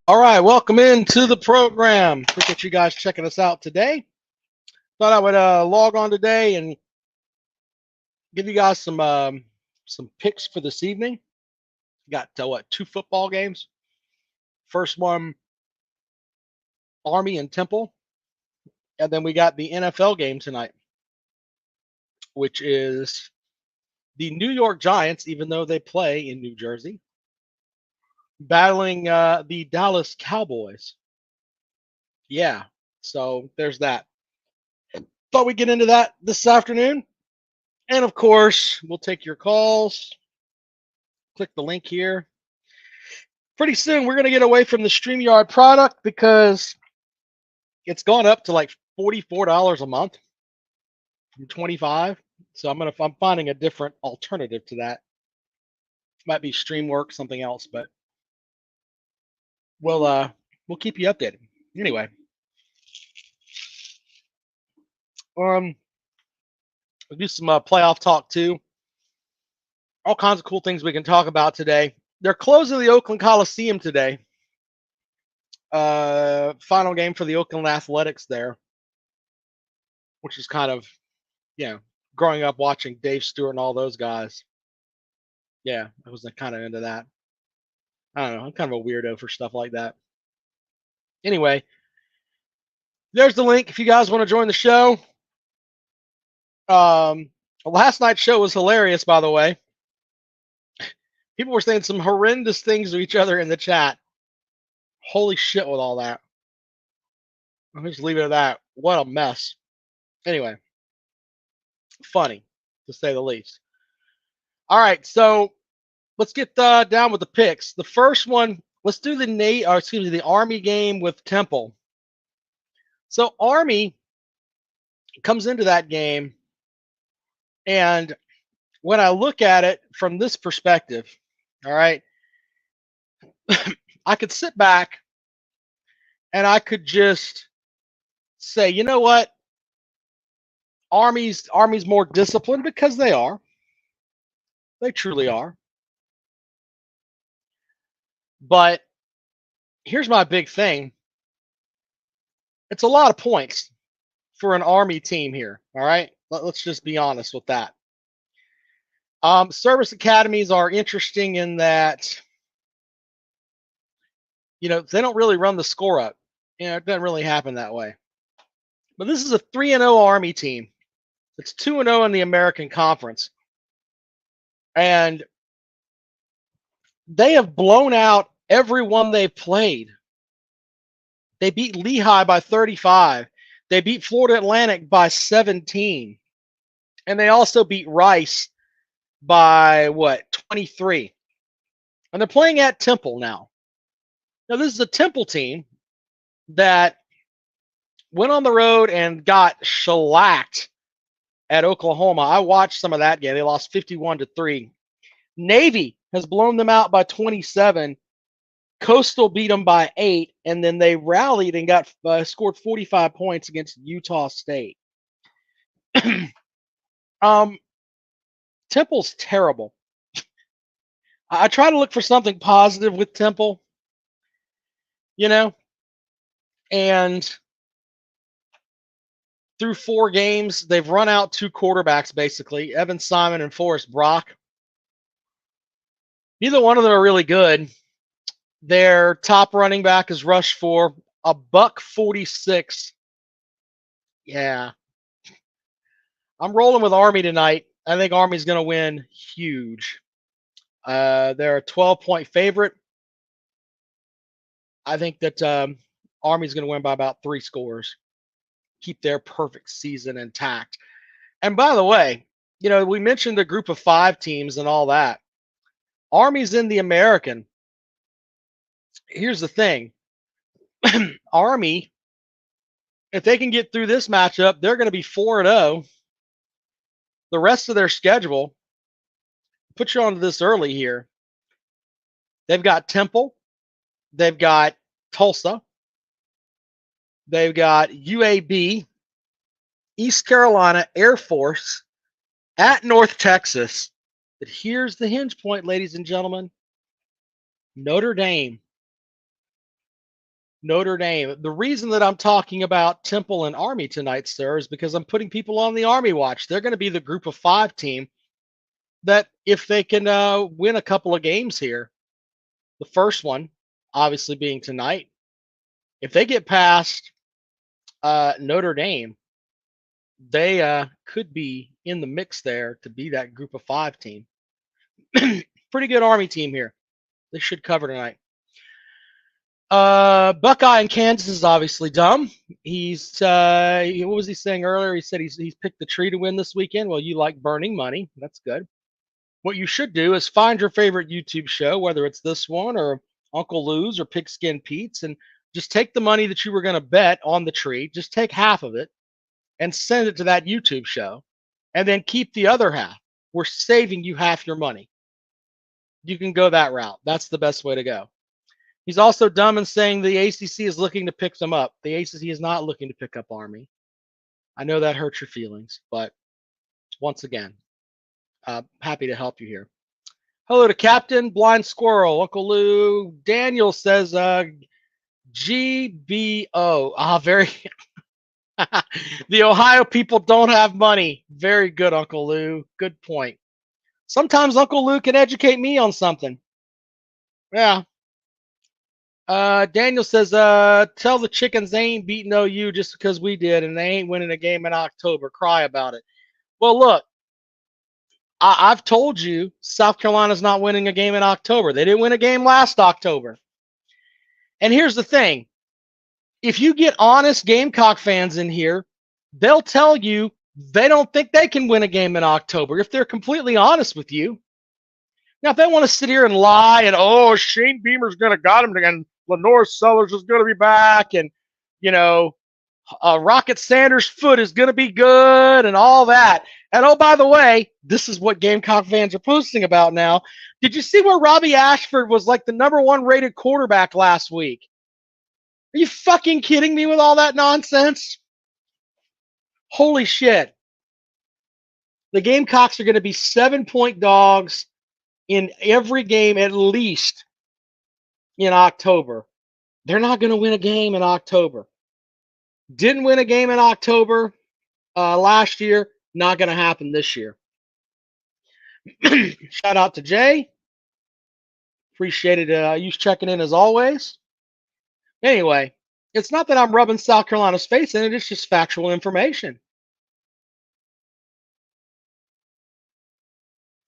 All right, welcome into the program. Appreciate you guys checking us out today. Thought I would log on today and give you guys some picks for this evening. Got two football games. First one, Army and Temple, and then we got the NFL game tonight, which is the New York Giants, even though they play in New Jersey, battling the Dallas Cowboys. Yeah, so there's that. Thought we'd get into that this afternoon. And of course, we'll take your calls. Click the link here. Pretty soon, we're going to get away from the StreamYard product because it's gone up to like $44 a month from 25. So I'm finding a different alternative to that. Might be StreamWorks, something else, but we'll keep you updated. Anyway, we'll do some playoff talk too. All kinds of cool things we can talk about today. They're closing the Oakland Coliseum today. Final game for the Oakland Athletics there, which is kind of, growing up watching Dave Stewart and all those guys. Yeah, I was kind of into that. I don't know. I'm kind of a weirdo for stuff like that. Anyway, there's the link if you guys want to join the show. Last night's show was hilarious, by the way. People were saying some horrendous things to each other in the chat. Holy shit with all that. I'll just leave it at that. What a mess. Anyway, funny to say the least. All right, so let's get down with the picks. The first one, let's do the Army game with Temple. So Army comes into that game, and when I look at it from this perspective, all right, I could sit back and I could just say, you know what? Army's more disciplined because they are. They truly are. But here's my big thing. It's a lot of points for an Army team here. All right. Let's just be honest with that. Service academies are interesting in that, they don't really run the score up. It doesn't really happen that way. But this is a 3-0 Army team. It's 2-0 in the American Conference. And they have blown out everyone they've played. They beat Lehigh by 35. They beat Florida Atlantic by 17. And they also beat Rice by 23. And they're playing at Temple now. Now, this is a Temple team that went on the road and got shellacked at Oklahoma. I watched some of that game. They lost 51-3. Navy has blown them out by 27. Coastal beat them by 8, and then they rallied and got scored 45 points against Utah State. Temple's terrible. I try to look for something positive with Temple, and through 4 games, they've run out 2 quarterbacks, basically, Evan Simon and Forrest Brock. Neither one of them are really good. Their top running back is rushed for $146. Yeah. I'm rolling with Army tonight. I think Army's going to win huge. They're a 12-point favorite. I think that Army's going to win by about 3 scores. Keep their perfect season intact. And by the way, we mentioned a group of 5 teams and all that. Army's in the American. Here's the thing. Army, if they can get through this matchup, they're going to be 4-0. The rest of their schedule, put you onto this early here. They've got Temple. They've got Tulsa. They've got UAB, East Carolina, Air Force, at North Texas. But here's the hinge point, ladies and gentlemen. Notre Dame. Notre Dame. The reason that I'm talking about Temple and Army tonight, sir, is because I'm putting people on the Army watch. They're going to be the group of 5 team that, if they can win a couple of games here, the first one obviously being tonight, if they get past Notre Dame, they could be in the mix there to be that group of 5 team. Pretty good Army team here. They should cover tonight. Buckeye in Kansas is obviously dumb. He's what was he saying earlier? He said he's picked the tree to win this weekend. Well, you like burning money. That's good. What you should do is find your favorite YouTube show, whether it's this one or Uncle Lou's or Pigskin Pete's, and just take the money that you were going to bet on the tree, just take half of it and send it to that YouTube show, and then keep the other half. We're saving you half your money. You can go that route. That's the best way to go. He's also dumb in saying the ACC is looking to pick them up. The ACC is not looking to pick up Army. I know that hurts your feelings, but once again, happy to help you here. Hello to Captain Blind Squirrel, Uncle Lou. Daniel says GBO. Very. The Ohio people don't have money. Very good, Uncle Lou. Good point. Sometimes Uncle Lou can educate me on something. Yeah. Daniel says, tell the chickens they ain't beating OU just because we did, and they ain't winning a game in October. Cry about it. Well, look, I've told you South Carolina's not winning a game in October. They didn't win a game last October. And here's the thing. If you get honest Gamecock fans in here, they'll tell you they don't think they can win a game in October if they're completely honest with you. Now, if they want to sit here and lie and, oh, Shane Beamer's going to got him again, Lenore Sellers is going to be back, and, Rocket Sanders' foot is going to be good and all that. And, oh, by the way, this is what Gamecock fans are posting about now. Did you see where Robbie Ashford was like the #1 rated quarterback last week? Are you fucking kidding me with all that nonsense? Holy shit. The Gamecocks are going to be 7-point dogs in every game at least in October. They're not going to win a game in October. Didn't win a game in October last year. Not going to happen this year. Shout out to Jay. Appreciated you checking in as always. Anyway, it's not that I'm rubbing South Carolina's face in it. It's just factual information.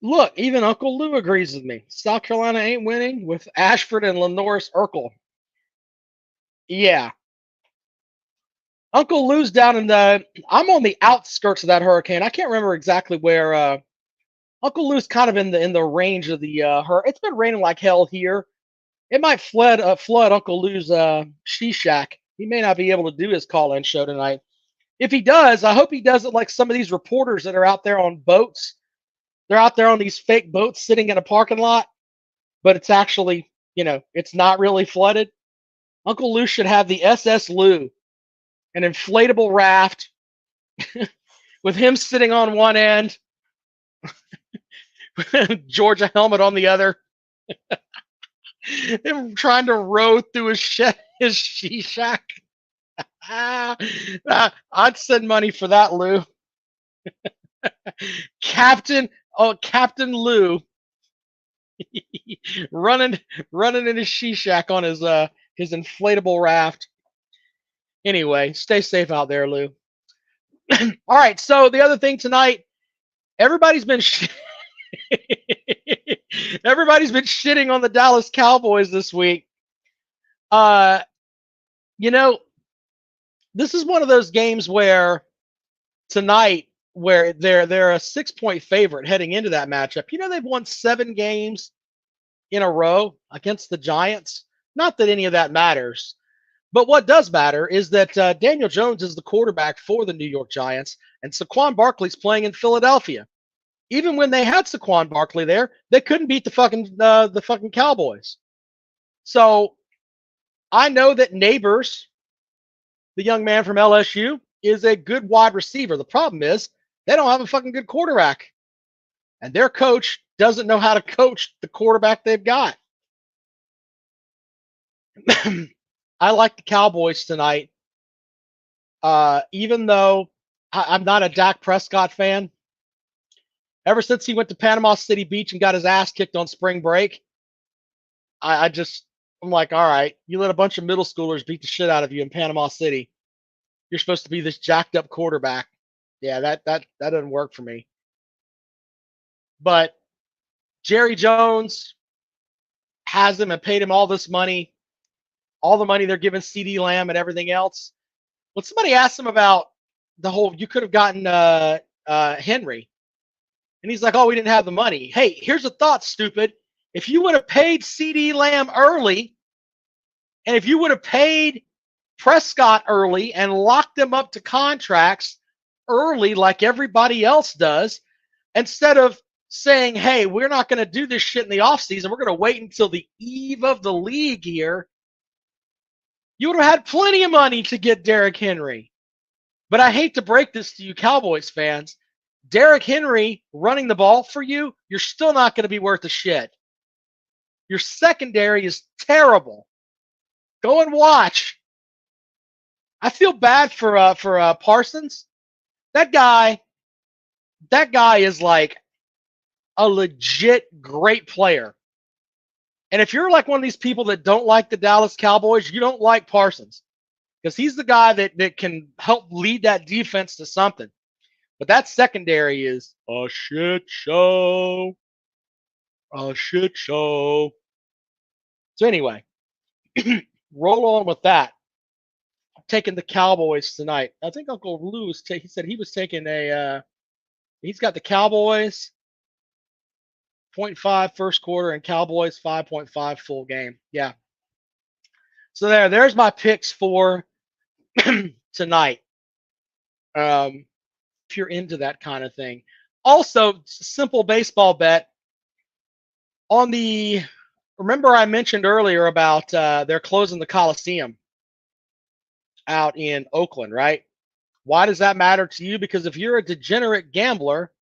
Look, even Uncle Lou agrees with me. South Carolina ain't winning with Ashford and Lenoris Urkel. Yeah. Uncle Lou's down in the. I'm on the outskirts of that hurricane. I can't remember exactly where. Uncle Lou's kind of in the range of the It's been raining like hell here. It might flood Uncle Lou's she shack. He may not be able to do his call-in show tonight. If he does, I hope he does it like some of these reporters that are out there on boats. They're out there on these fake boats sitting in a parking lot, but it's actually, it's not really flooded. Uncle Lou should have the SS Lou, an inflatable raft with him sitting on one end, Georgia helmet on the other, him trying to row through his she shack. I'd send money for that, Lou. Captain Lou running in his she shack on his inflatable raft. Anyway, stay safe out there, Lou. All right, so the other thing tonight, everybody's been everybody's been shitting on the Dallas Cowboys this week. This is one of those games where tonight, where they're a 6-point favorite heading into that matchup. They've won 7 games in a row against the Giants. Not that any of that matters, but what does matter is that Daniel Jones is the quarterback for the New York Giants, and Saquon Barkley's playing in Philadelphia. Even when they had Saquon Barkley there, they couldn't beat the fucking Cowboys. So I know that Neighbors, the young man from LSU, is a good wide receiver. The problem is they don't have a fucking good quarterback. And their coach doesn't know how to coach the quarterback they've got. I like the Cowboys tonight. Even though I'm not a Dak Prescott fan, ever since he went to Panama City Beach and got his ass kicked on spring break, I just I'm like, all right, you let a bunch of middle schoolers beat the shit out of you in Panama City. You're supposed to be this jacked up quarterback. Yeah, that doesn't work for me. But Jerry Jones has him and paid him all this money, all the money they're giving CD Lamb and everything else. When somebody asked him about the whole, you could have gotten Henry, and he's like, "Oh, we didn't have the money." Hey, here's a thought, stupid. If you would have paid CD Lamb early, and if you would have paid Prescott early and locked them up to contracts early, like everybody else does, instead of saying, "Hey, we're not going to do this shit in the offseason. We're going to wait until the eve of the league here," you would have had plenty of money to get Derrick Henry. But I hate to break this to you Cowboys fans. Derrick Henry running the ball for you, you're still not going to be worth a shit. Your secondary is terrible. Go and watch. I feel bad for Parsons. That guy, that guy is like a legit great player. And if you're like one of these people that don't like the Dallas Cowboys, you don't like Parsons because he's the guy that can help lead that defense to something. But that secondary is a shit show. A shit show. So anyway, roll on with that. I'm taking the Cowboys tonight. I think Uncle Lou he said he was taking he's got the Cowboys 0.5 first quarter and Cowboys 5.5 full game. Yeah. So there's my picks for tonight. If you're into that kind of thing. Also, simple baseball bet on the. Remember, I mentioned earlier about they're closing the Coliseum out in Oakland, right? Why does that matter to you? Because if you're a degenerate gambler,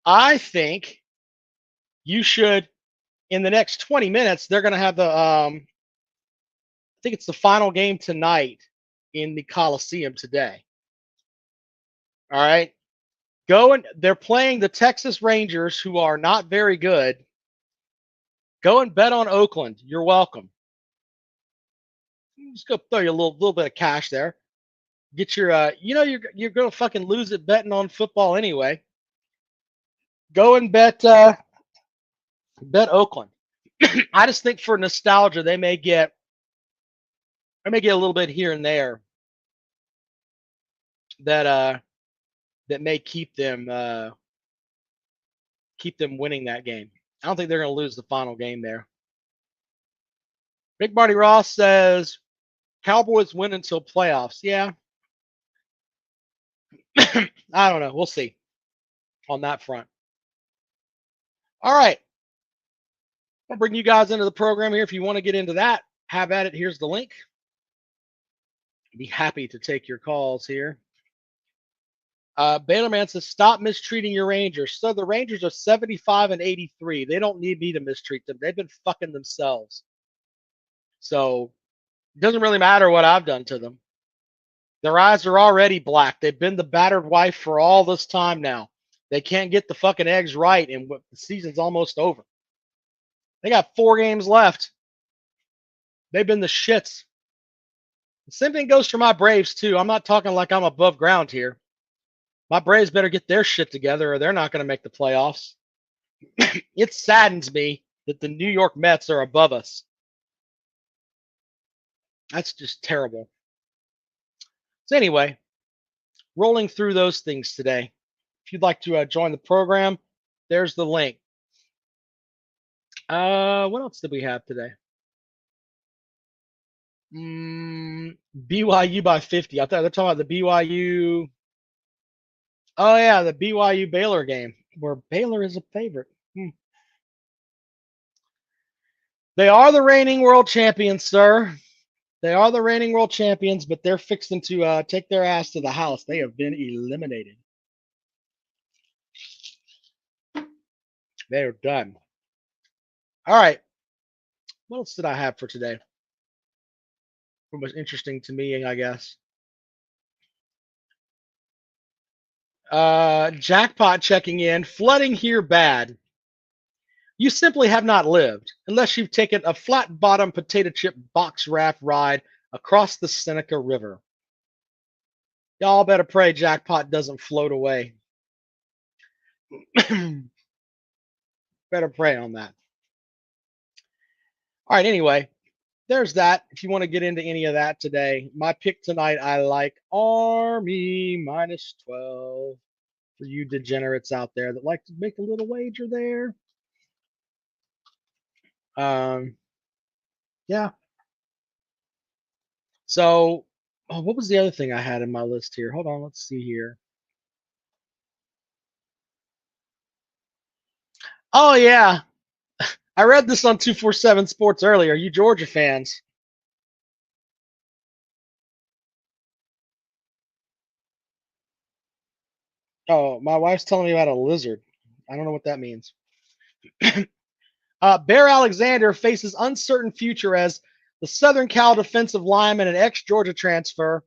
I think you should. In the next 20 minutes, they're going to have the. I think it's the final game tonight in the Coliseum today. All right. Go and they're playing the Texas Rangers, who are not very good. Go and bet on Oakland. You're welcome. Just go throw you a little bit of cash there. Get your you're gonna fucking lose it betting on football anyway. Go and bet Oakland. I just think for nostalgia they may get a little bit here and there that may keep them winning that game. I don't think they're gonna lose the final game there. Big Marty Ross says Cowboys win until playoffs. Yeah. I don't know. We'll see on that front. All right. I'll bring you guys into the program here. If you want to get into that, have at it. Here's the link. I'd be happy to take your calls here. Baylorman says, stop mistreating your Rangers. So the Rangers are 75 and 83. They don't need me to mistreat them. They've been fucking themselves. So it doesn't really matter what I've done to them. Their eyes are already black. They've been the battered wife for all this time now. They can't get the fucking eggs right, and the season's almost over. They got 4 games left. They've been the shits. The same thing goes for my Braves, too. I'm not talking like I'm above ground here. My Braves better get their shit together or they're not going to make the playoffs. It saddens me that the New York Mets are above us. That's just terrible. So anyway, rolling through those things today. If you'd like to join the program, there's the link. What else did we have today? BYU by 50. I thought they're talking about the BYU. Oh yeah, the BYU Baylor game where Baylor is a favorite. They are the reigning world champions, sir. They are the reigning world champions, but they're fixing to take their ass to the house. They have been eliminated. They are done. All right. What else did I have for today? What was interesting to me, I guess. Jackpot checking in. Flooding here bad. You simply have not lived unless you've taken a flat bottom potato chip box raft ride across the Seneca River. Y'all better pray Jackpot doesn't float away. Better pray on that. All right, anyway, there's that. If you want to get into any of that today, my pick tonight, I like Army minus 12 for you degenerates out there that like to make a little wager there. Yeah. So, what was the other thing I had in my list here? Hold on, let's see here. Oh yeah, I read this on 247 Sports earlier. You Georgia fans. Oh, my wife's telling me about a lizard. I don't know what that means. Bear Alexander faces uncertain future as the Southern Cal defensive lineman and ex-Georgia transfer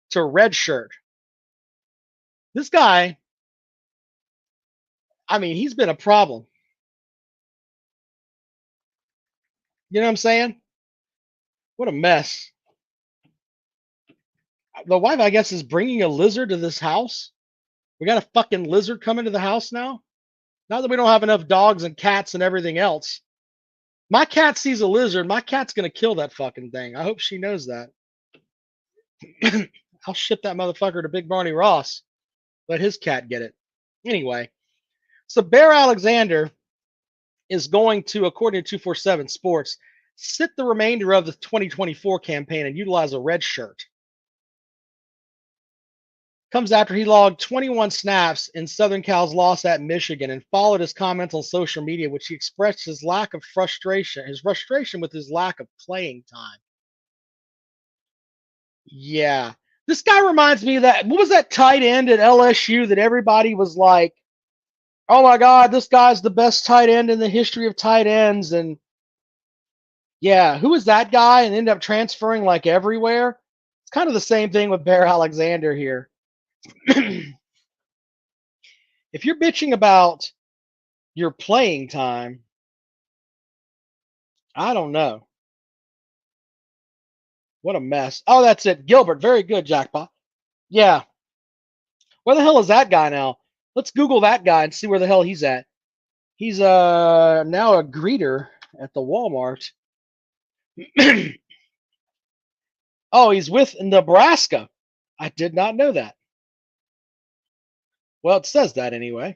to redshirt. This guy, I mean, he's been a problem. You know what I'm saying? What a mess. The wife, I guess, is bringing a lizard to this house. We got a fucking lizard coming to the house now. Not that we don't have enough dogs and cats and everything else. My cat sees a lizard. My cat's gonna kill that fucking thing. I hope she knows that. I'll ship that motherfucker to Big Barney Ross. Let his cat get it. Anyway, so Bear Alexander is going to, according to 247 Sports, sit the remainder of the 2024 campaign and utilize a red shirt. Comes after he logged 21 snaps in Southern Cal's loss at Michigan and followed his comments on social media, which he expressed his frustration with his lack of playing time. Yeah. This guy reminds me of that. What was that tight end at LSU that everybody was like, oh my God, this guy's the best tight end in the history of tight ends? And yeah, who was that guy and ended up transferring like everywhere? It's kind of the same thing with Bear Alexander here. If you're bitching about your playing time, I don't know. What a mess. Oh, that's it. Gilbert. Very good, Jackpot. Yeah. Where the hell is that guy now? Let's Google that guy and see where the hell he's at. He's now a greeter at the Walmart. Oh, he's with Nebraska. I did not know that. Well, it says that anyway.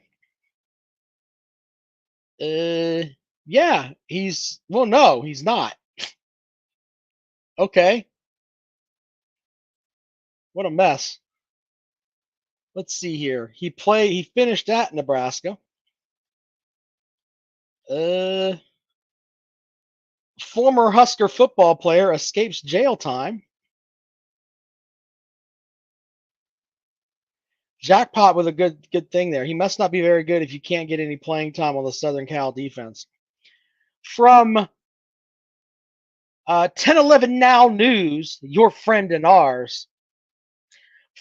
Yeah, he's well, no, he's not. Okay, what a mess. Let's see here. He finished at Nebraska. Uh, Former Husker football player escapes jail time. Jackpot with a good thing there. He must not be very good if you can't get any playing time on the Southern Cal defense. From 1011 Now News, your friend and ours,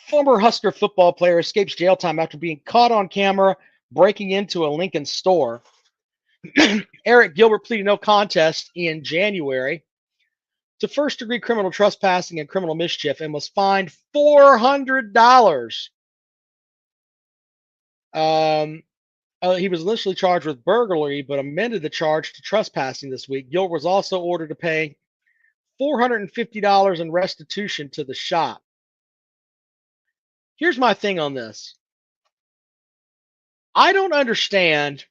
former Husker football player escapes jail time after being caught on camera breaking into a Lincoln store. Eric Gilbert pleaded no contest in January to first-degree criminal trespassing and criminal mischief and was fined $400. He was initially charged with burglary, but amended the charge to trespassing this week. Gilbert was also ordered to pay $450 in restitution to the shop. Here's my thing on this. I don't understand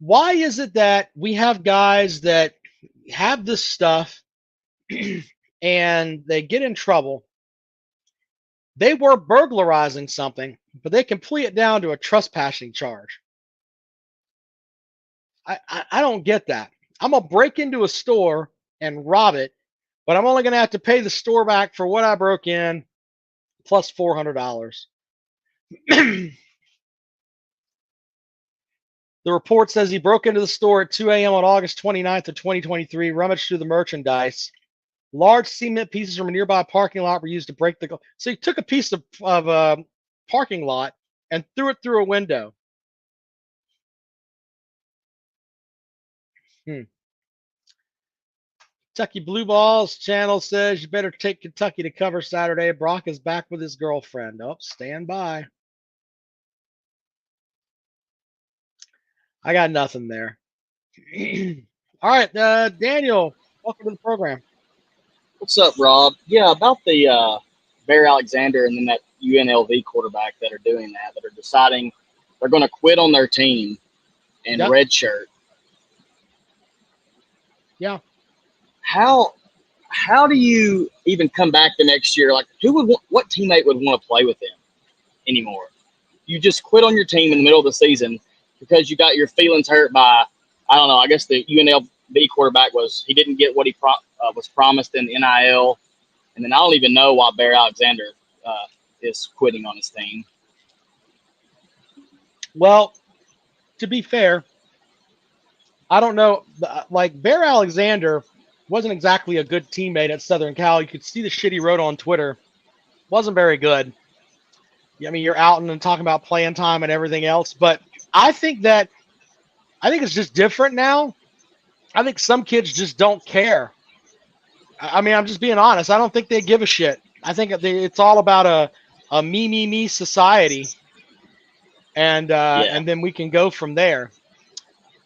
why is it that we have guys that have this stuff and they get in trouble. They were burglarizing something, but they can plea it down to a trespassing charge. I don't get that. I'm going to break into a store and rob it, but I'm only going to have to pay the store back for what I broke in plus $400. The report says he broke into the store at 2 a.m. on August 29th of 2023, rummaged through the merchandise. Large cement pieces from a nearby parking lot were used to break the. So he took a piece of parking lot and threw it through a window. Hmm. Kentucky Blue Balls channel says you better take Kentucky to cover Saturday. Brock is back with his girlfriend. Oh, stand by. I got nothing there. All right, Daniel, welcome to the program. What's up, Rob? Yeah, about the Bear Alexander and then that UNLV quarterback that are doing that are deciding they're going to quit on their team and Yep. redshirt. Yeah. How do you even come back the next year? Like, what teammate would want to play with him anymore? You just quit on your team in the middle of the season because you got your feelings hurt by, I don't know, I guess the UNLV quarterback he didn't get what he was promised in NIL. And then I don't even know why Bear Alexander is quitting on his team. Well, to be fair, I don't know. Like Bear Alexander wasn't exactly a good teammate at Southern Cal. You could see the shit he wrote on Twitter. Wasn't very good. I mean, you're out and talking about playing time and everything else, but I think it's just different now. I think some kids just don't care. I mean, I'm just being honest. I don't think they give a shit. I think it's all about a me society, Yeah. and then we can go from there.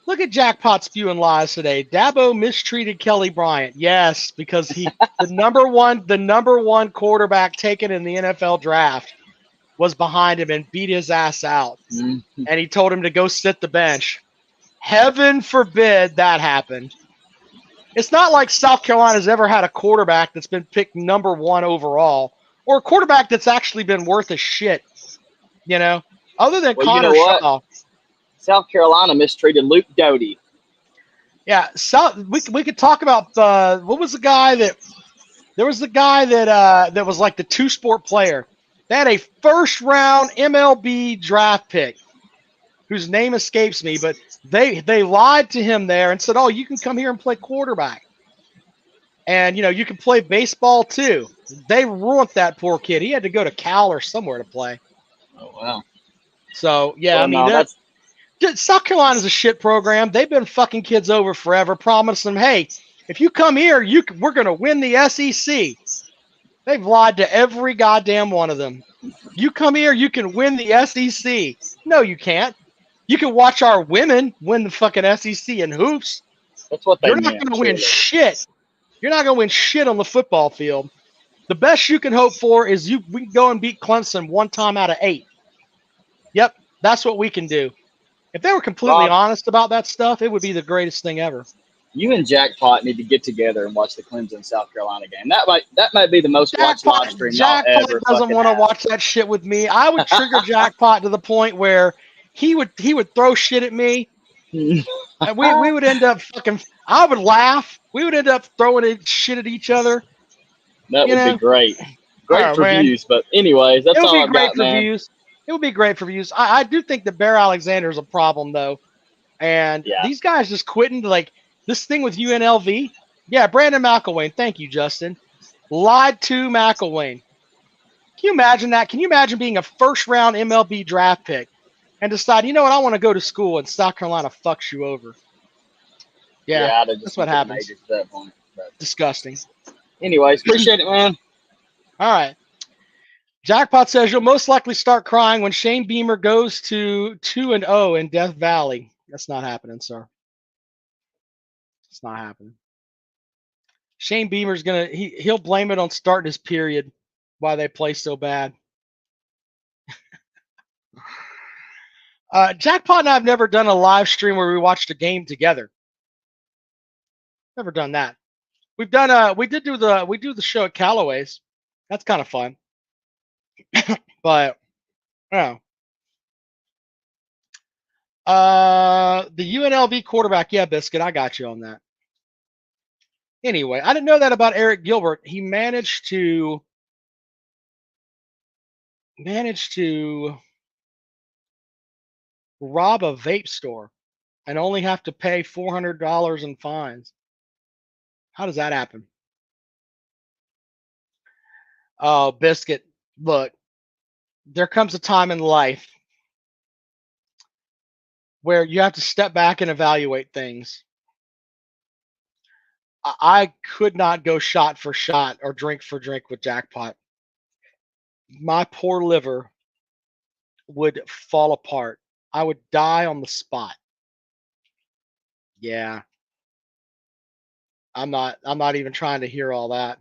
Look at Jackpot spewing lies today. Dabo mistreated Kelly Bryant. Yes, because the number one quarterback taken in the NFL draft was behind him and beat his ass out. Mm-hmm. And he told him to go sit the bench. Heaven forbid that happened. It's not like South Carolina's ever had a quarterback that's been picked number one overall or a quarterback that's actually been worth a shit, other than Well, you Connor know what? Shaw. South Carolina mistreated Luke Doty. Yeah, we could talk about what was the guy that there was the guy that was like the two-sport player. They had a first-round MLB draft pick whose name escapes me, but they lied to him there and said, "Oh, you can come here and play quarterback, and you can play baseball too." They ruined that poor kid. He had to go to Cal or somewhere to play. Oh, wow. So yeah, I Well, mean no, that's South Carolina's a shit program. They've been fucking kids over forever, promising them, "Hey, if you come here, we're gonna win the SEC." They've lied to every goddamn one of them. You come here, you can win the SEC. No, you can't. You can watch our women win the fucking SEC in hoops. what they You're not meant, going to win surely. shit. You're not going to win shit on the football field. The best you can hope for is we can go and beat Clemson one time out of 8. Yep, that's what we can do. If they were completely Rob, honest about that stuff, it would be the greatest thing ever. you and Jackpot need to get together and watch the Clemson South Carolina game. That might be the most watched live stream y'all Jackpot ever doesn't fucking want to have. watch that shit with me. I would trigger Jackpot to the point where he would throw shit at me. And we would end up fucking. I would laugh. We would end up throwing shit at each other. That You would be know. great. Great Oh for man, views. But anyways, it that's would all be I've great got, for man. views. It would be great for views. I do think that Bear Alexander is a problem though, and Yeah. these guys just quitting like this thing with UNLV. Yeah, Brandon McElwain. Thank you, Justin. Lied to McElwain. Can you imagine that? Can you imagine being a first round MLB draft pick and decide, you know what, I want to go to school and South Carolina fucks you over? Yeah, Yeah, I'd have that's just what went to the happens. majors at that point. But Disgusting. anyways, appreciate it, man. All right. Jackpot says you'll most likely start crying when Shane Beamer goes to 2-0 in Death Valley. That's not happening, sir. It's not happening. Shane Beamer's he'll blame it on starting his period why they play so bad. Jackpot and I have never done a live stream where we watched a game together. Never done that. We do the show at Callaway's. That's kind of fun. But yeah. The UNLV quarterback, yeah, Biscuit, I got you on that. Anyway, I didn't know that about Eric Gilbert. He managed to rob a vape store. and only have to pay $400 in fines. How does that happen? Oh, Biscuit, look, there comes a time in life where you have to step back and evaluate things. I could not go shot for shot or drink for drink with Jackpot. My poor liver would fall apart. I would die on the spot. Yeah, I'm not even trying to hear all that.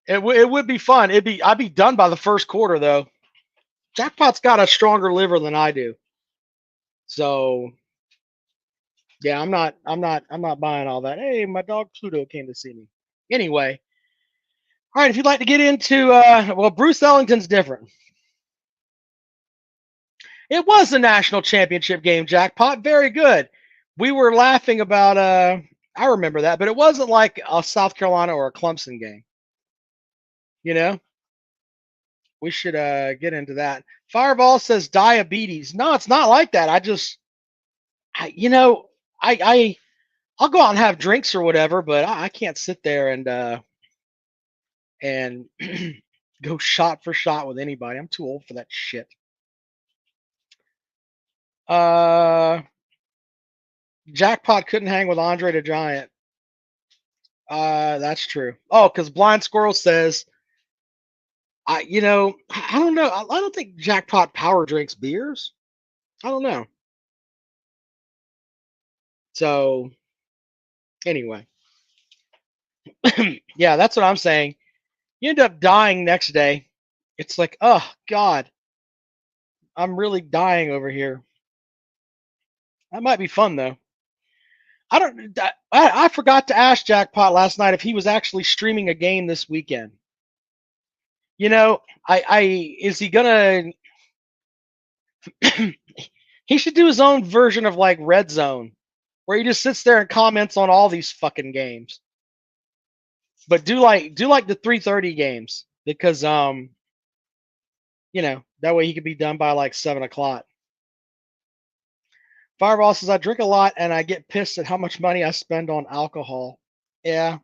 It would be fun. I'd be done by the first quarter though. Jackpot's got a stronger liver than I do. So, yeah, I'm not buying all that. Hey, my dog Pluto came to see me. Anyway, all right, if you'd like to get into well, Bruce Ellington's different. It was the national championship game, Jackpot. Very good. We were laughing about I remember that, but it wasn't like a South Carolina or a Clemson game. You know? We should get into that. Fireball says diabetes. No, it's not like that. I you know, I'll go out and have drinks or whatever, but I can't sit there and go shot for shot with anybody. I'm too old for that shit. Uh Jackpot couldn't hang with Andre the Giant. That's true. Oh, because Blind Squirrel says, I don't know. I don't think Jackpot Power drinks beers. I don't know. So anyway, yeah, that's what I'm saying. You end up dying next day. It's like, oh God, I'm really dying over here. That might be fun though. I don't. I forgot to ask Jackpot last night if he was actually streaming a game this weekend. I is he gonna? He should do his own version of like Red Zone, where he just sits there and comments on all these fucking games. But do like the 3:30 games because that way he could be done by like 7 o'clock. Fireball says I drink a lot and I get pissed at how much money I spend on alcohol. Yeah.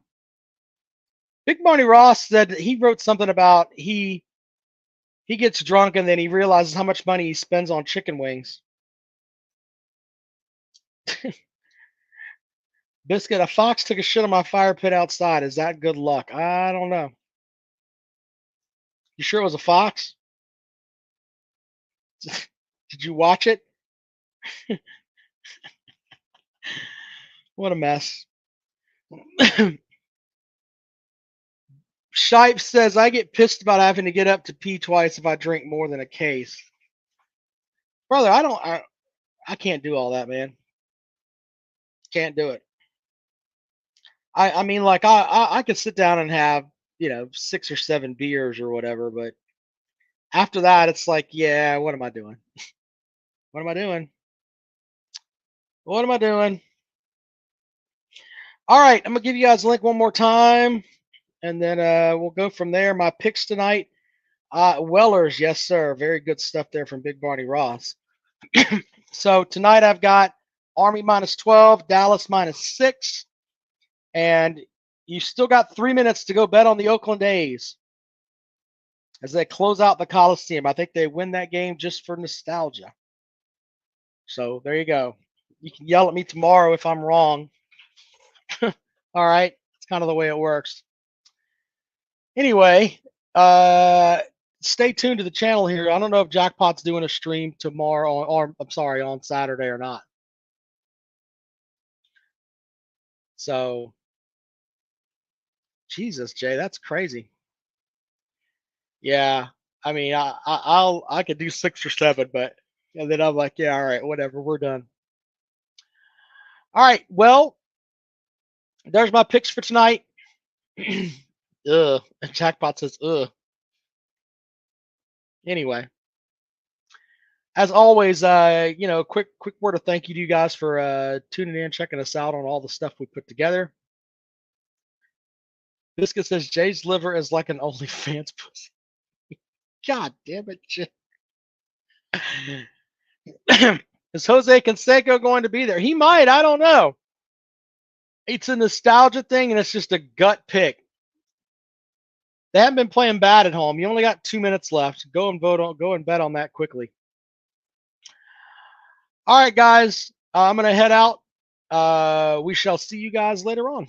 Big Barney Ross said that he wrote something about he gets drunk and then he realizes how much money he spends on chicken wings. Biscuit, a fox took a shit on my fire pit outside. Is that good luck? I don't know. You sure it was a fox? Did you watch it? What a mess. Shipe says I get pissed about having to get up to pee twice if I drink more than a case. Brother, I can't do all that, man. Can't do it. I mean, like I could sit down and have 6 or 7 beers or whatever, but after that, it's like, yeah, what am I doing? What am I doing? What am I doing? All right, I'm gonna give you guys a link one more time, and then we'll go from there. My picks tonight: Wellers, yes sir, very good stuff there from Big Barney Ross. So tonight I've got Army -12, Dallas -6, and you still got 3 minutes to go bet on the Oakland A's as they close out the Coliseum. I think they win that game just for nostalgia. So there you go. You can yell at me tomorrow if I'm wrong. All right, it's kind of the way it works. Anyway, stay tuned to the channel here. I don't know if Jackpot's doing a stream tomorrow, or I'm sorry, on Saturday or not. So, Jesus, Jay, that's crazy. Yeah, I mean, I could do 6 or 7, but and then I'm like, yeah, all right, whatever, we're done. All right, well, there's my picks for tonight. Ugh, and Jackpot says, ugh. Anyway, as always, quick word of thank you to you guys for tuning in, checking us out on all the stuff we put together. Biscuit says Jay's liver is like an OnlyFans pussy. God damn it, Jay. Is Jose Canseco going to be there? He might. I don't know. It's a nostalgia thing, and it's just a gut pick. They haven't been playing bad at home. You only got 2 minutes left. Go and vote on. Go and bet on that quickly. All right, guys. I'm gonna head out. We shall see you guys later on.